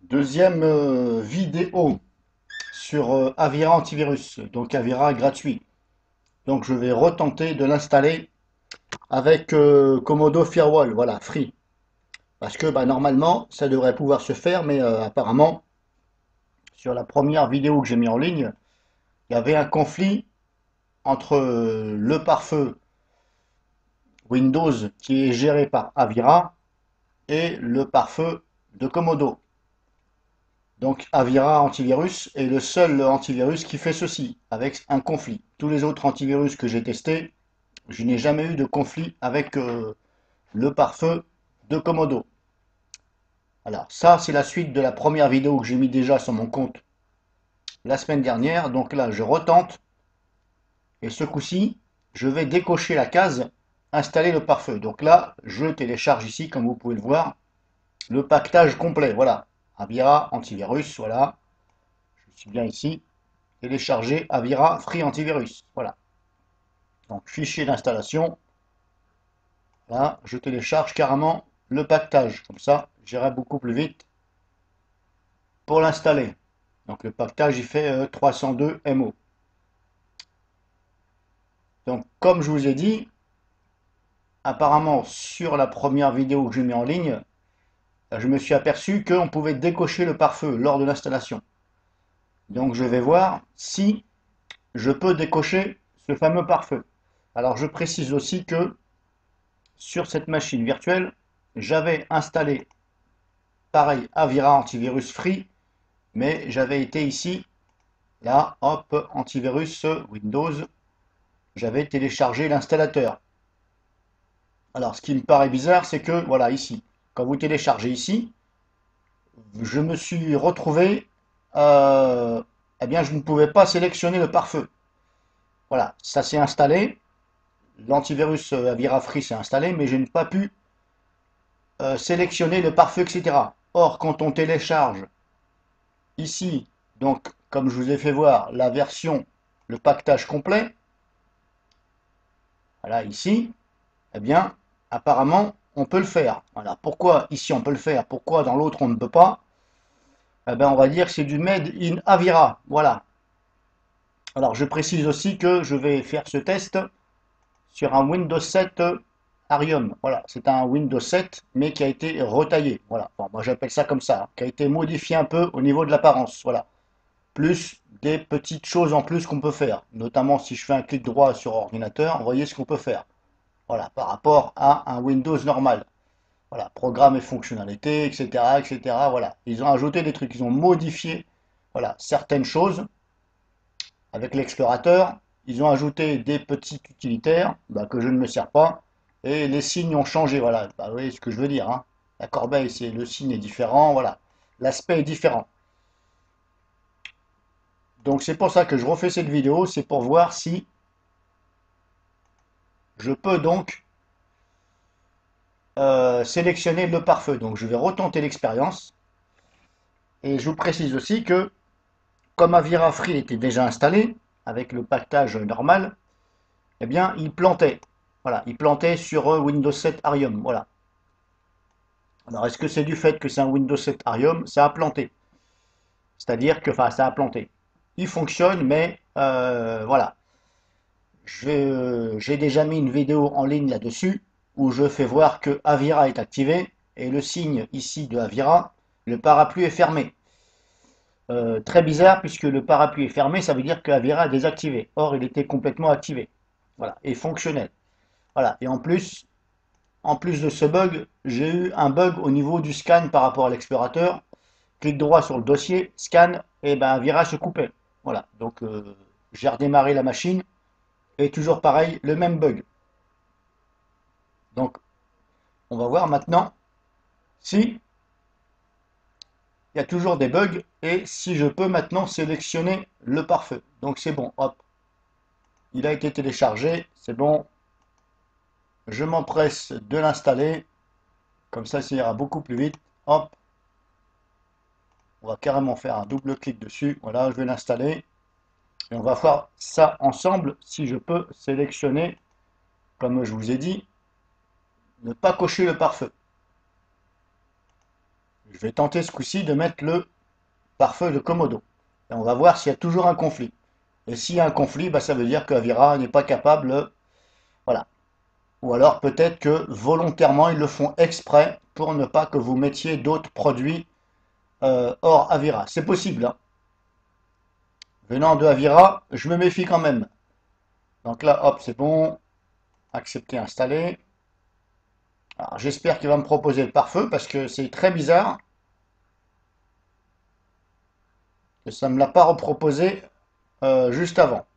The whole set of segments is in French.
Deuxième vidéo sur Avira Antivirus, donc Avira gratuit. Donc je vais retenter de l'installer avec Komodo Firewall, voilà, free. Parce que normalement ça devrait pouvoir se faire, mais apparemment sur la première vidéo que j'ai mis en ligne, il y avait un conflit entre le pare-feu Windows qui est géré par Avira et le pare-feu de Komodo. Donc Avira Antivirus est le seul antivirus qui fait ceci, avec un conflit. Tous les autres antivirus que j'ai testés, je n'ai jamais eu de conflit avec le pare-feu de Komodo. Alors ça, c'est la suite de la première vidéo que j'ai mis déjà sur mon compte la semaine dernière. Donc là, je retente et ce coup-ci, je vais décocher la case installer le pare-feu. Donc là, je télécharge ici, comme vous pouvez le voir, le paquetage complet. Voilà, Avira Antivirus, voilà, je suis bien ici. Télécharger Avira Free Antivirus. Voilà. Donc fichier d'installation. Là, je télécharge carrément le paquetage. Comme ça, j'irai beaucoup plus vite pour l'installer. Donc le paquetage, il fait 302 MO. Donc comme je vous ai dit, apparemment sur la première vidéo que j'ai mis en ligne, je me suis aperçu qu'on pouvait décocher le pare-feu lors de l'installation. Donc je vais voir si je peux décocher ce fameux pare-feu. Alors je précise aussi que sur cette machine virtuelle, j'avais installé pareil Avira Antivirus Free, mais j'avais été ici, là, hop, antivirus Windows, j'avais téléchargé l'installateur. Alors ce qui me paraît bizarre, c'est que, voilà, ici, quand vous téléchargez ici, je me suis retrouvé, eh bien je ne pouvais pas sélectionner le pare-feu. Voilà, ça s'est installé, l'antivirus Avira Free s'est installé, mais je n'ai pas pu sélectionner le pare-feu, etc. Or, quand on télécharge ici, donc, comme je vous ai fait voir, la version, le paquetage complet, voilà, ici, eh bien, apparemment, on peut le faire. Voilà, pourquoi ici on peut le faire, pourquoi dans l'autre on ne peut pas? Eh bien, on va dire que c'est du Made in Avira. Voilà. Alors, je précise aussi que je vais faire ce test sur un Windows 7 Arium. Voilà, c'est un Windows 7, mais qui a été retaillé. Voilà, bon, moi j'appelle ça comme ça, hein, qui a été modifié un peu au niveau de l'apparence. Voilà. Plus des petites choses en plus qu'on peut faire. Notamment si je fais un clic droit sur ordinateur, vous voyez ce qu'on peut faire. Voilà, par rapport à un Windows normal. Voilà, programme et fonctionnalités, etc., etc. Voilà, ils ont ajouté des trucs, ils ont modifié, voilà, certaines choses avec l'explorateur. Ils ont ajouté des petits utilitaires que je ne me sers pas et les signes ont changé. Voilà, vous voyez ce que je veux dire, hein. La corbeille, c'est le signe est différent. Voilà, l'aspect est différent. Donc c'est pour ça que je refais cette vidéo, c'est pour voir si je peux donc sélectionner le pare-feu. Donc je vais retenter l'expérience. Et je vous précise aussi que comme Avira Free était déjà installé, avec le paquetage normal, eh bien il plantait. Voilà, il plantait sur Windows 7 Arium. Voilà. Alors est-ce que c'est du fait que c'est un Windows 7 Arium? Ça a planté. C'est-à-dire que, enfin, ça a planté. Il fonctionne, mais voilà. J'ai déjà mis une vidéo en ligne là-dessus où je fais voir que Avira est activé et le signe ici de Avira, le parapluie est fermé. Très bizarre puisque le parapluie est fermé, ça veut dire que Avira est désactivé. Or, il était complètement activé. Voilà, et fonctionnel. Voilà, et en plus de ce bug, j'ai eu un bug au niveau du scan par rapport à l'explorateur. Clic droit sur le dossier, scan, et ben Avira se coupait. Voilà, donc j'ai redémarré la machine et toujours pareil, le même bug. Donc, on va voir maintenant si il y a toujours des bugs et si je peux maintenant sélectionner le pare-feu. Donc c'est bon, hop, il a été téléchargé, c'est bon. Je m'empresse de l'installer, comme ça ira beaucoup plus vite. Hop, on va carrément faire un double clic dessus. Voilà, je vais l'installer et on va voir ça ensemble si je peux sélectionner, comme je vous ai dit, ne pas cocher le pare-feu. Je vais tenter ce coup-ci de mettre le pare-feu de Komodo. Et on va voir s'il y a toujours un conflit. Et s'il y a un conflit, bah, ça veut dire que Avira n'est pas capable. Voilà. Ou alors peut-être que volontairement ils le font exprès pour ne pas que vous mettiez d'autres produits hors Avira. C'est possible, hein. Venant de Avira, je me méfie quand même. Donc là, hop, c'est bon. Accepter, installer. Alors j'espère qu'il va me proposer le pare-feu parce que c'est très bizarre que ça ne me l'a pas reproposé juste avant.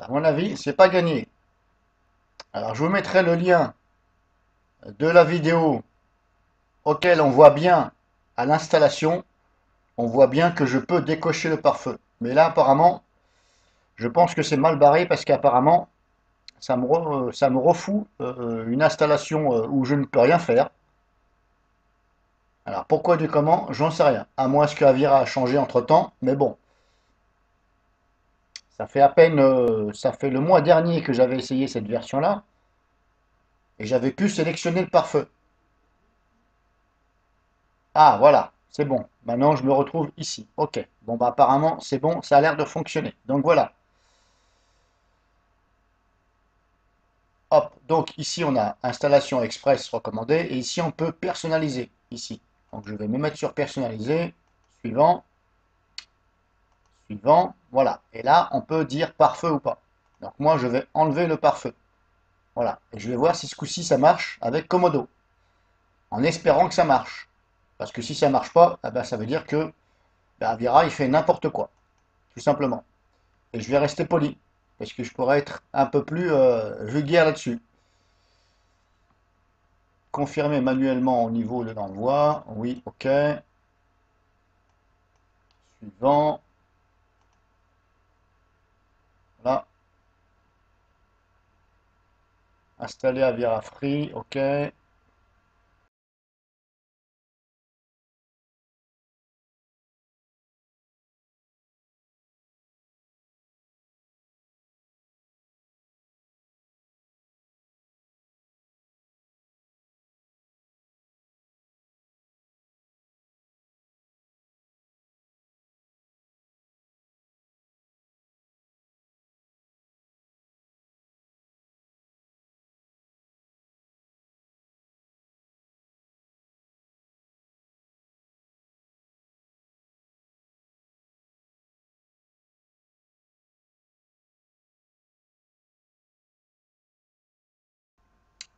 À mon avis, c'est pas gagné. Alors je vous mettrai le lien de la vidéo auquel on voit bien à l'installation, on voit bien que je peux décocher le pare-feu. Mais là apparemment, je pense que c'est mal barré parce qu'apparemment, ça me refout une installation où je ne peux rien faire. Alors pourquoi du comment, j'en sais rien. À moins que Avira a changé entre temps, mais bon, ça fait à peine, ça fait le mois dernier que j'avais essayé cette version-là et j'avais pu sélectionner le pare-feu. Ah voilà, c'est bon. Maintenant je me retrouve ici. Ok. Bon bah apparemment c'est bon, ça a l'air de fonctionner. Donc voilà. Hop. Donc ici on a installation express recommandée et ici on peut personnaliser. Ici. Donc je vais me mettre sur personnaliser. Suivant. Suivant. Voilà. Et là on peut dire pare-feu ou pas. Donc moi je vais enlever le pare-feu. Voilà. Et je vais voir si ce coup-ci ça marche avec Komodo. En espérant que ça marche. Parce que si ça marche pas, eh ben, ça veut dire que ben, Avira il fait n'importe quoi. Tout simplement. Et je vais rester poli. Parce que je pourrais être un peu plus vulgaire là-dessus. Confirmer manuellement au niveau de l'envoi. Oui, ok. Suivant. Là. Installer Avira Free. Ok.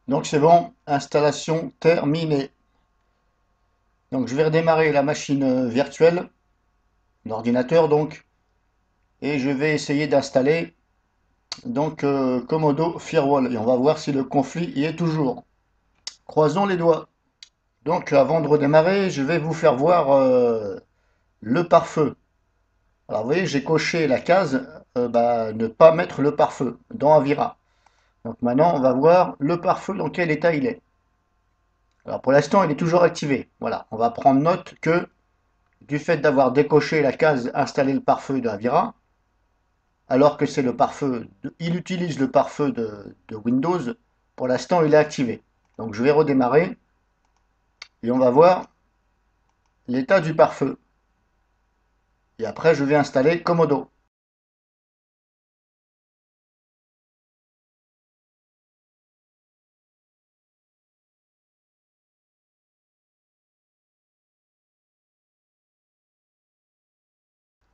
Donc c'est bon. Installation terminée. Donc je vais redémarrer la machine virtuelle, l'ordinateur donc, et je vais essayer d'installer donc Komodo Firewall. Et on va voir si le conflit y est toujours. Croisons les doigts. Donc avant de redémarrer, je vais vous faire voir le pare-feu. Alors vous voyez, j'ai coché la case bah, ne pas mettre le pare-feu dans Avira. Donc maintenant, on va voir le pare-feu dans quel état il est. Alors pour l'instant, il est toujours activé. Voilà, on va prendre note que du fait d'avoir décoché la case installer le pare-feu d'Avira, alors que c'est le pare-feu, il utilise le pare-feu de Windows, pour l'instant il est activé. Donc je vais redémarrer et on va voir l'état du pare-feu. Et après, je vais installer Komodo.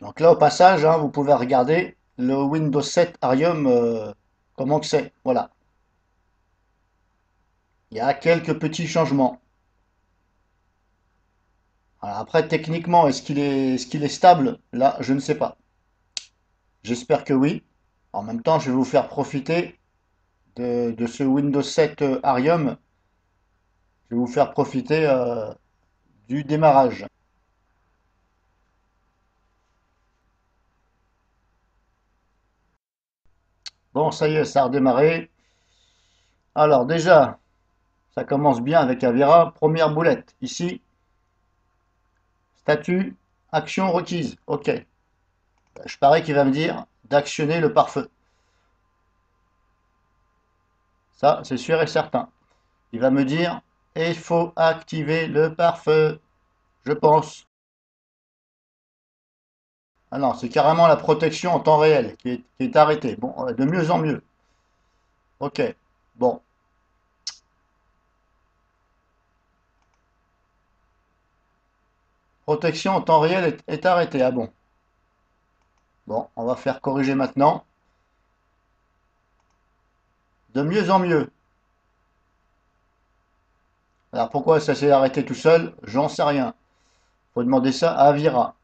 Donc là, au passage, hein, vous pouvez regarder le Windows 7 Arium, comment que c'est. Voilà. Il y a quelques petits changements. Alors après, techniquement, est-ce qu'il est stable? Là, je ne sais pas. J'espère que oui. En même temps, je vais vous faire profiter de ce Windows 7 Arium. Je vais vous faire profiter du démarrage. Bon, ça y est, ça a redémarré. Alors déjà, Ça commence bien avec Avira. Première boulette. Ici, statut, action requise. OK. Je parie qu'il va me dire d'actionner le pare-feu. Ça, c'est sûr et certain. Il va me dire, il faut activer le pare-feu. Je pense. Ah non, c'est carrément la protection en temps réel qui est arrêtée. Bon, de mieux en mieux. Ok. Bon. Protection en temps réel est arrêtée. Ah bon. Bon, on va faire corriger maintenant. De mieux en mieux. Alors pourquoi ça s'est arrêté tout seul? J'en sais rien. Faut demander ça à Avira.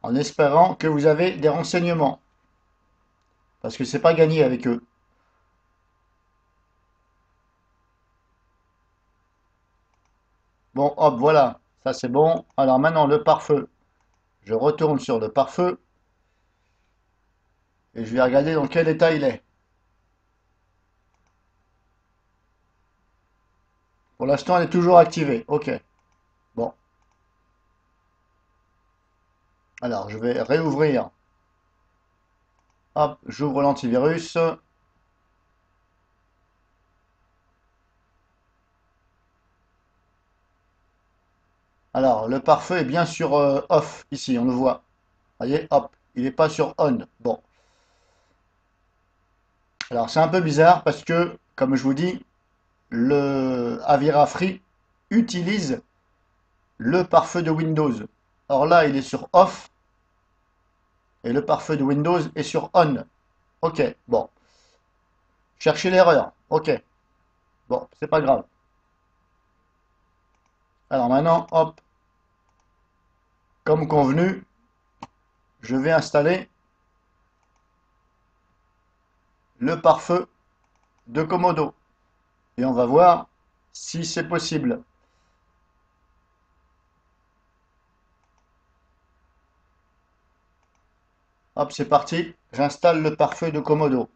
En espérant que vous avez des renseignements. Parce que c'est pas gagné avec eux. Bon, hop, voilà. Ça c'est bon. Alors maintenant le pare-feu. Je retourne sur le pare-feu. Et je vais regarder dans quel état il est. Pour l'instant, elle est toujours activée. Ok. Bon. Alors, je vais réouvrir. Hop, j'ouvre l'antivirus. Alors, le pare-feu est bien sur off, ici, on le voit. Voyez, hop, il n'est pas sur on. Bon. Alors, c'est un peu bizarre parce que, comme je vous dis, le Avira Free utilise le pare-feu de Windows. Or là, il est sur off et le pare-feu de Windows est sur on. Ok, bon. Cherchez l'erreur. Ok, bon, c'est pas grave. Alors maintenant, hop, comme convenu, je vais installer le pare-feu de Komodo. Et on va voir si c'est possible. Hop, c'est parti. J'installe le pare-feu de Komodo.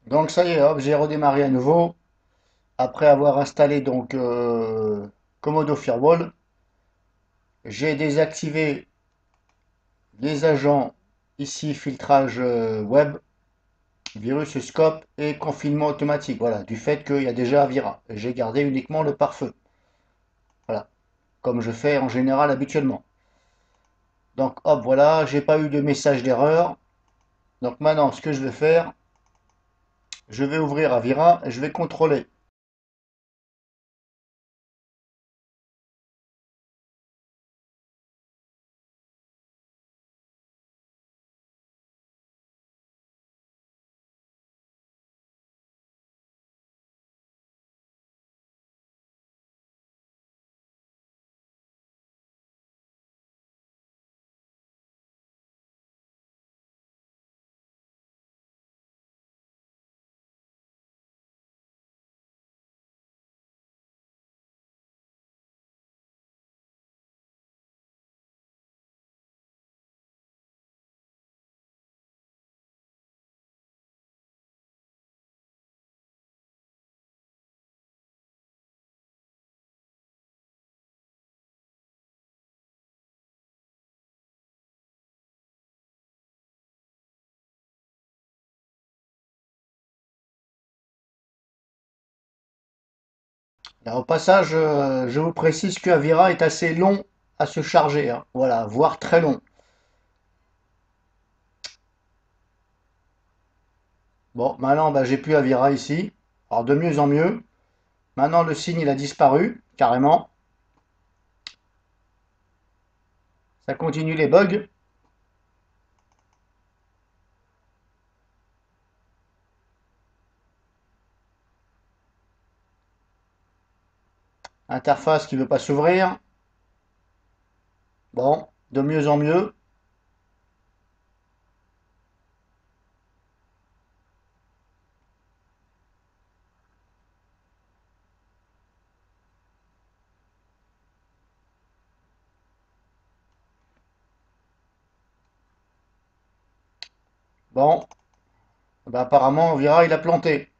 Donc ça y est, hop, j'ai redémarré à nouveau. Après avoir installé donc Komodo Firewall, j'ai désactivé les agents ici filtrage web, virus scope et confinement automatique. Voilà, du fait qu'il y a déjà Avira. J'ai gardé uniquement le pare-feu. Voilà, comme je fais en général habituellement. Donc hop, voilà, j'ai pas eu de message d'erreur. Donc maintenant, ce que je vais faire, je vais ouvrir Avira et je vais contrôler. Alors, au passage, je vous précise que Avira est assez long à se charger, hein. Voilà, voire très long. Bon, maintenant, bah, j'ai plus Avira ici. Alors, de mieux en mieux. Maintenant, le signe, il a disparu, carrément. Ça continue les bugs. Interface qui veut pas s'ouvrir. Bon, de mieux en mieux. Bon, bah, apparemment, Avira, il a planté.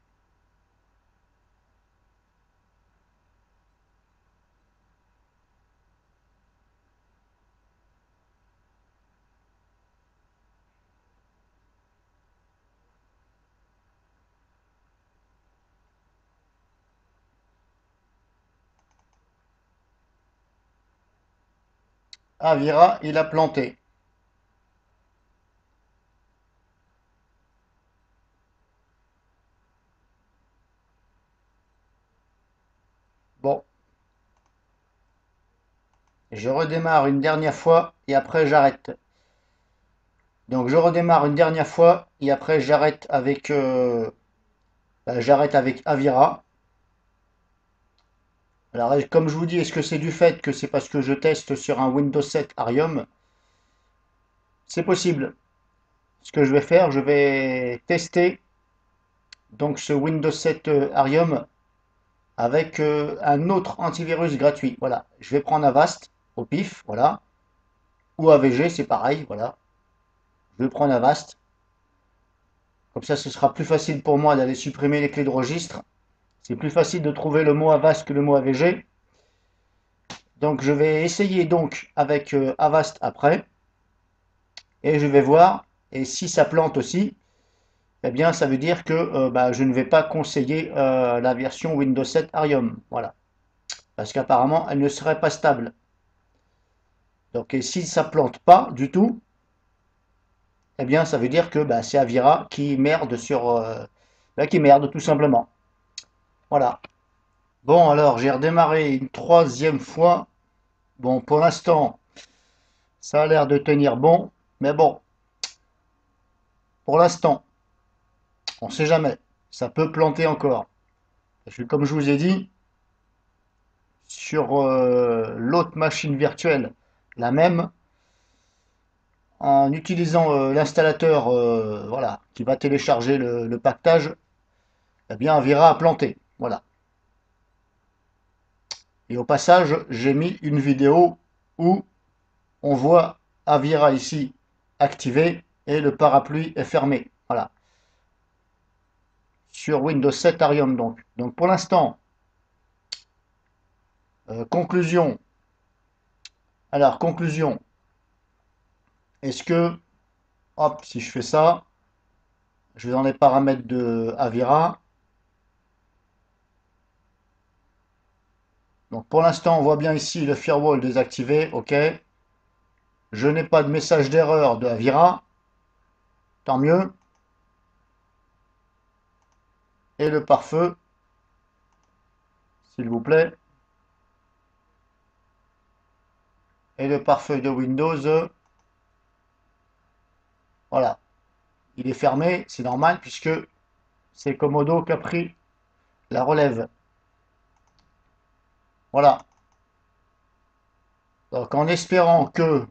Avira, il a planté. Bon, je redémarre une dernière fois et après j'arrête. Donc je redémarre une dernière fois et après j'arrête avec Avira. Alors comme je vous dis, est-ce que c'est du fait que c'est parce que je teste sur un Windows 7 Arium? C'est possible. Ce que je vais faire, je vais tester donc ce Windows 7 Arium avec un autre antivirus gratuit. Voilà, je vais prendre Avast au pif, voilà, ou AVG, c'est pareil, voilà. Je vais prendre Avast. Comme ça, ce sera plus facile pour moi d'aller supprimer les clés de registre. C'est plus facile de trouver le mot Avast que le mot AVG. Donc je vais essayer donc avec Avast après et je vais voir. Et si ça plante aussi, eh bien ça veut dire que bah, je ne vais pas conseiller la version Windows 7 Arium. Voilà. Parce qu'apparemment elle ne serait pas stable. Donc et si ça plante pas du tout, eh bien ça veut dire que bah, c'est Avira qui merde qui merde tout simplement. Voilà. Bon alors j'ai redémarré une troisième fois. Bon pour l'instant ça a l'air de tenir bon. Mais bon, pour l'instant, on ne sait jamais. Ça peut planter encore. Parce que comme je vous ai dit, sur l'autre machine virtuelle, la même, en utilisant l'installateur voilà, qui va télécharger le pactage, eh bien, Avira a planté. Voilà. Et au passage, j'ai mis une vidéo où on voit Avira ici activé et le parapluie est fermé. Voilà. Sur Windows 7 Arium donc. Donc pour l'instant, conclusion. Alors, conclusion. Est-ce que, hop, si je fais ça, je vais dans les paramètres de Avira. Donc pour l'instant, on voit bien ici le firewall désactivé. OK. Je n'ai pas de message d'erreur de Avira. Tant mieux. Et le pare-feu, s'il vous plaît. Et le pare-feu de Windows. Voilà. Il est fermé. C'est normal puisque c'est Comodo qui a pris la relève. Voilà. Donc en espérant que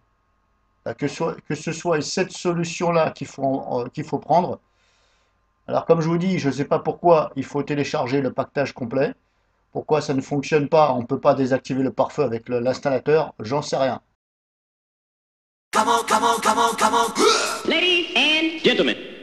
ce soit cette solution-là qu'il faut prendre. Alors comme je vous dis, je ne sais pas pourquoi il faut télécharger le pactage complet. Pourquoi ça ne fonctionne pas, on ne peut pas désactiver le pare-feu avec l'installateur, j'en sais rien. Come on, come on, come on, come on. Ladies and gentlemen.